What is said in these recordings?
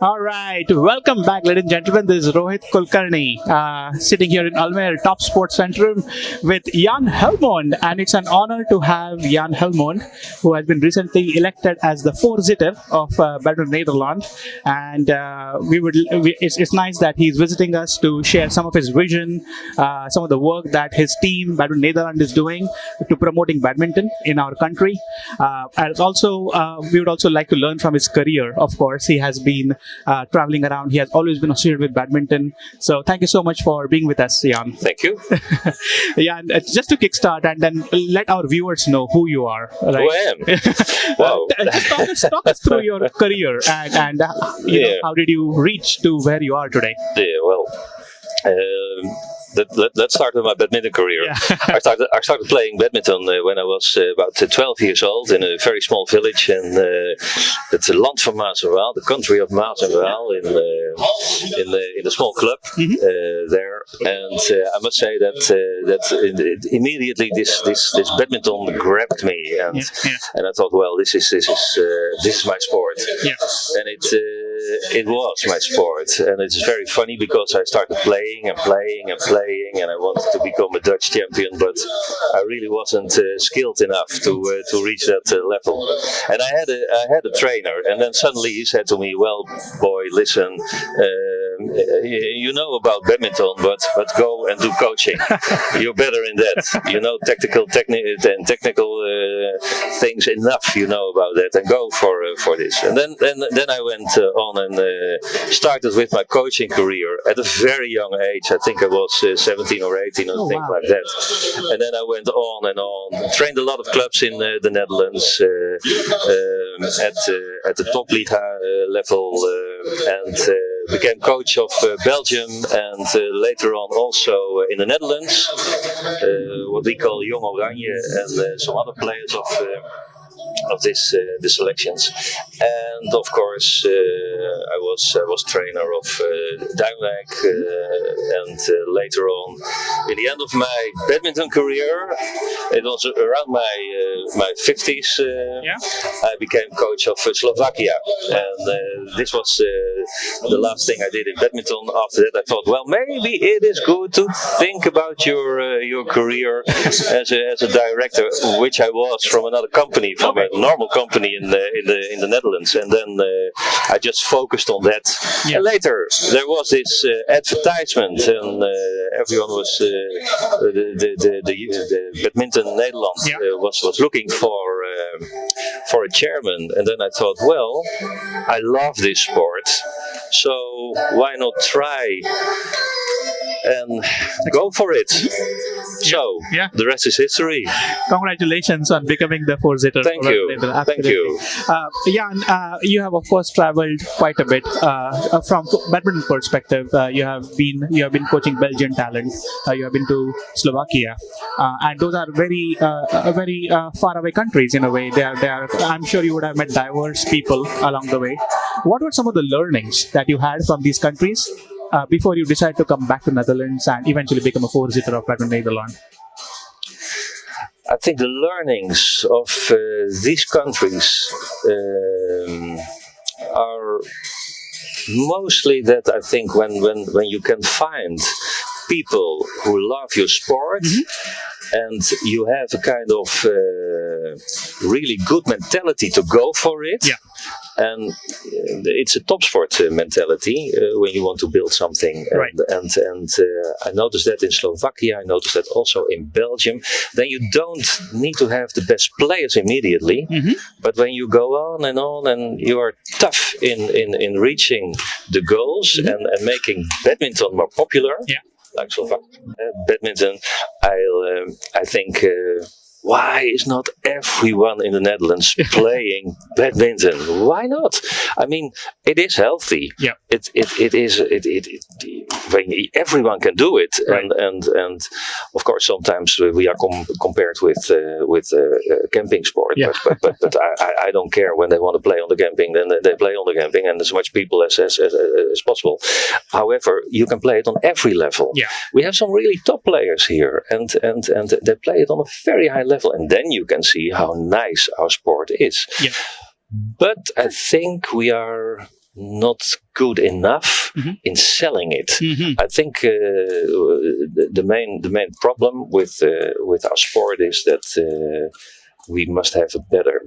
All right, welcome back, ladies and gentlemen. This is Rohit Kulkarni, sitting here in Almere Top Sports Center with Jan Helmond, and it's an honor to have Jan Helmond, who has been recently elected as the Voorzitter of Badminton Nederland. And it's nice that he's visiting us to share some of his vision, some of the work that his team, Badminton Nederland, is doing to promoting badminton in our country. And also, we would also like to learn from his career. Of course, he has been traveling around. He has always been associated with badminton. So thank you so much for being with us, Jan. Thank you. Yeah, and just to kickstart and then let our viewers know who you are. Right? Who I am? Wow. Just talk us through your career and you know, how did you reach to where you are today? Yeah, well, let's start with my badminton career. Yeah. I started playing badminton when I was about 12 years old in a very small village in it's the land van Maas en Waal, the country of Maas en Waal, in a small club there. And I must say that immediately this badminton grabbed me, and I thought, well, this is my sport. Yeah. And it was my sport, and it's very funny because I started playing and I wanted to become a Dutch champion, but I really wasn't skilled enough to reach that level. And I had a trainer, and then suddenly he said to me, "Well, boy, listen, you know about badminton, but go and do coaching. You're better in that. You know technical things enough. You know about that, and go for this." And then I went on and started with my coaching career at a very young age. I think I was 17 or 18 or things like that. And then I went on and on, trained a lot of clubs in the Netherlands at the top Liga level, and became coach of Belgium, and later on also in the Netherlands, what we call Jong Oranje, and some other players of the selections. And of course I was trainer of Duinwijk, and later on, in the end of my badminton career, it was around my 50s, I became coach of Slovakia, and this was the last thing I did in badminton. After that I thought, well, maybe it is good to think about your career as a director, which I was from another company, from a normal company in the Netherlands, and then I just focused on that. Yeah. And later there was this advertisement, and everyone was the Badminton Nederland was looking for a chairman, and then I thought, well, I love this sport, so why not try and go for it. So the rest is history. Congratulations on becoming the Voorzitter. Thank you. Thank you. Jan, you have of course traveled quite a bit from badminton perspective. You have been coaching Belgian talent. You have been to Slovakia, and those are very far away countries in a way. They are. I'm sure you would have met diverse people along the way. What were some of the learnings that you had from these countries before you decide to come back to Netherlands and eventually become a Voorzitter of Badminton Nederland? I think the learnings of these countries are mostly that I think when you can find people who love your sport, and you have a kind of really good mentality to go for it. Yeah. And it's a top sport mentality when you want to build something. And I noticed that in Slovakia, I noticed that also in Belgium. Then you don't need to have the best players immediately, but when you go on and you are tough in reaching the goals and making badminton more popular, like Slovakia, badminton, I think why is not everyone in the Netherlands playing badminton? Why not? I mean, it is healthy. Yeah. It is. Everyone can do it, and of course sometimes we are compared with camping sport. Yeah. But I don't care. When they want to play on the camping, then they play on the camping, and as much people as possible. However, you can play it on every level. Yeah. We have some really top players here, and they play it on a very high level, and then you can see how nice our sport is. Yeah. But I think we are not good enough in selling it. I think the main problem with our sport is that we must have a better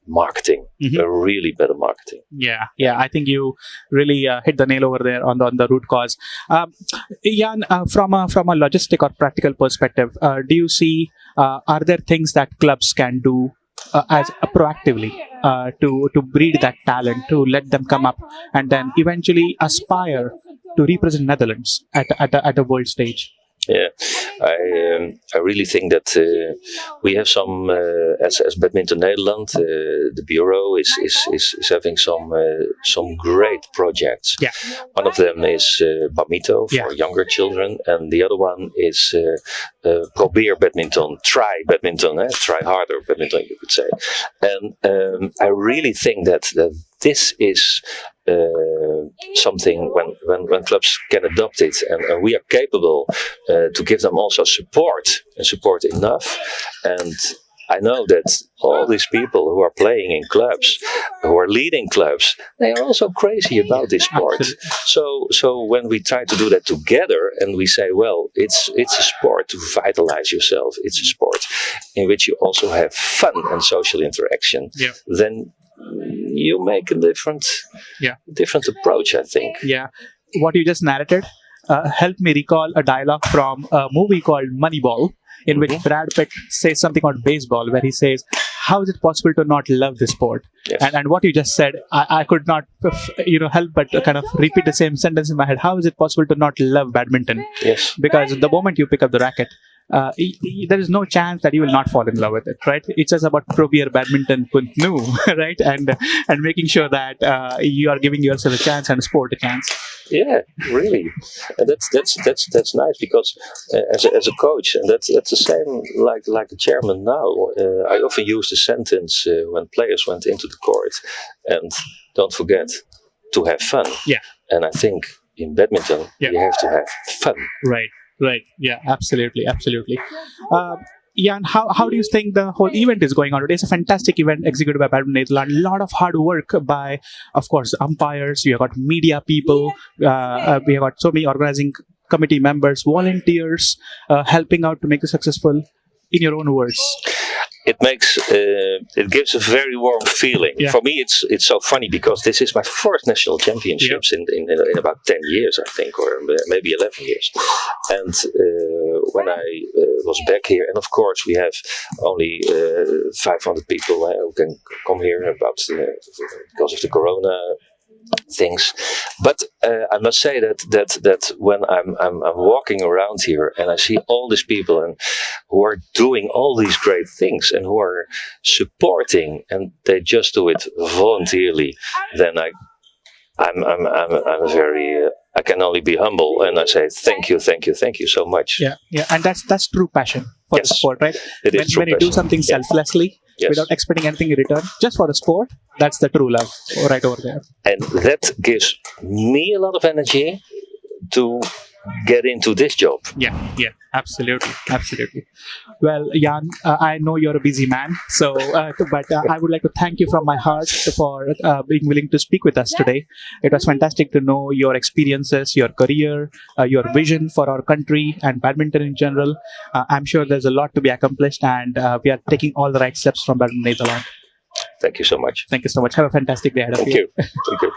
marketing, a really better marketing. Yeah. I think you really hit the nail over there on the root cause. Jan, from a logistic or practical perspective, do you see are there things that clubs can do as proactively to breed that talent, to let them come up and then eventually aspire to represent Netherlands at a world stage? Yeah, I really think that we have some as Badminton Nederland, the bureau is having some great projects. Yeah. One of them is Badmito for younger children, and the other one is probeer badminton, try badminton, try harder badminton, you could say. And I really think that this is something when clubs can adopt it, and we are capable to give them also support enough. And I know that all these people who are playing in clubs, who are leading clubs, they are also crazy about this sport. So when we try to do that together, and we say, well, it's a sport to vitalize yourself. It's a sport in which you also have fun and social interaction. Yeah. Then you make a different approach, I think. Yeah. What you just narrated helped me recall a dialogue from a movie called Moneyball, in which Brad Pitt says something about baseball, where he says, how is it possible to not love this sport? Yes. And what you just said, I could not help but kind of repeat the same sentence in my head. How is it possible to not love badminton? Yes. Because the moment you pick up the racket, there is no chance that you will not fall in love with it, right? It's just about probeer badminton nu, right? And making sure that you are giving yourself a chance and sport a chance. Yeah, really, and that's nice, because as a coach, and that's the same like a chairman now. I often use the sentence when players went into the court, and don't forget to have fun. Yeah, and I think in badminton you have to have fun. Right. Yeah, absolutely. Jan, how do you think the whole event is going on today? It's a fantastic event executed by Badminton Nederland. A lot of hard work by, of course, umpires. You have got media people. We have got so many organizing committee members, volunteers, helping out to make it successful. In your own words. It gives a very warm feeling. Yeah. For me, it's so funny, because this is my fourth national championships in about 10 years, I think, or maybe 11 years. And when I was back here, and of course we have only 500 people who can come here because of the corona things, but I must say that when I'm walking around here and I see all these people and who are doing all these great things and who are supporting, and they just do it voluntarily, then I'm very I can only be humble, and I say thank you so much. Yeah, and that's true passion for the sport, right? It is true when you do something selflessly. Yes. Without expecting anything in return, just for the sport, that's the true love right over there. And that gives me a lot of energy to get into this job. Yeah, absolutely. Well, Jan, I know you're a busy man, so but I would like to thank you from my heart for being willing to speak with us today. It was fantastic to know your experiences, your career, your vision for our country and badminton in general. I'm sure there's a lot to be accomplished, and we are taking all the right steps from Badminton Nederland. Thank you so much. Thank you so much. Have a fantastic day ahead of you. Thank you.